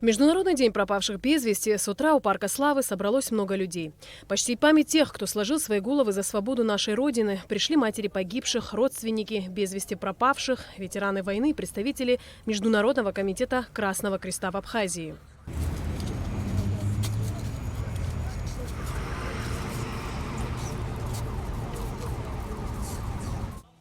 В Международный день пропавших без вести с утра у Парка Славы собралось много людей. Почтить память тех, кто сложил свои головы за свободу нашей Родины, пришли матери погибших, родственники без вести пропавших, ветераны войны и представители Международного комитета Красного Креста в Абхазии.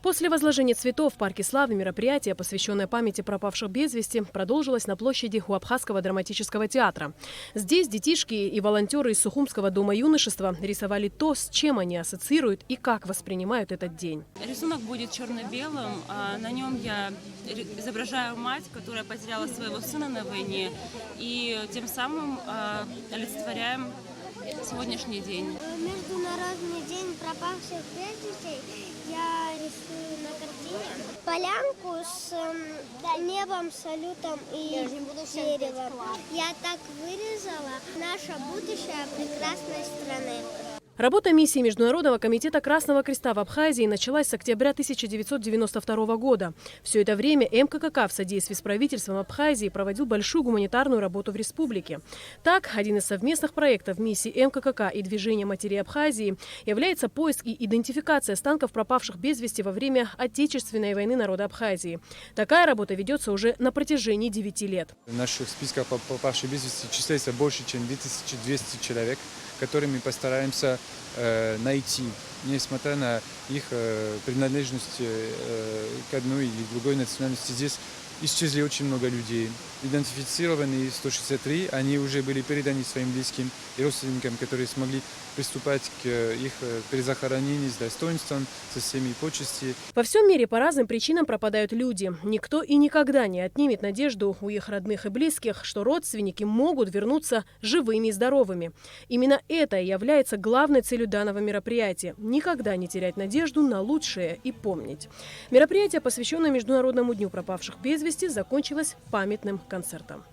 После возложения цветов в Парке Славы мероприятие, посвященное памяти пропавших без вести, продолжилось на площади у Абхазского драматического театра. Здесь детишки и волонтеры из Сухумского дома юношества рисовали то, с чем они ассоциируют и как воспринимают этот день. Рисунок будет черно-белым. На нем я изображаю мать, которая потеряла своего сына на войне, и тем самым олицетворяем сегодняшний день. Международный день пропавших без вести я рисую на картине полянку с небом, салютом и деревом. Я так вырезала наше будущее прекрасной страны. Работа миссии Международного комитета Красного Креста в Абхазии началась с октября 1992 года. Все это время МККК в содействии с правительством Абхазии проводил большую гуманитарную работу в республике. Так, один из совместных проектов миссии МККК и движения матерей Абхазии является поиск и идентификация останков пропавших без вести во время Отечественной войны народа Абхазии. Такая работа ведется уже на протяжении 9 лет. В наших списках пропавших без вести числяется больше, чем 2200 человек, которыми постараемся найти, несмотря на их принадлежность к одной или другой национальности. Здесь исчезли очень много людей. Идентифицированы 163, они уже были переданы своим близким и родственникам, которые смогли приступать к их перезахоронению с достоинством, со всеми почестями. Во всем мире по разным причинам пропадают люди. Никто и никогда не отнимет надежду у их родных и близких, что родственники могут вернуться живыми и здоровыми. Именно это и является главной целью данного мероприятия – никогда не терять надежду на лучшее и помнить. Мероприятие, посвященное Международному дню пропавших без вести, закончилось памятным концертом.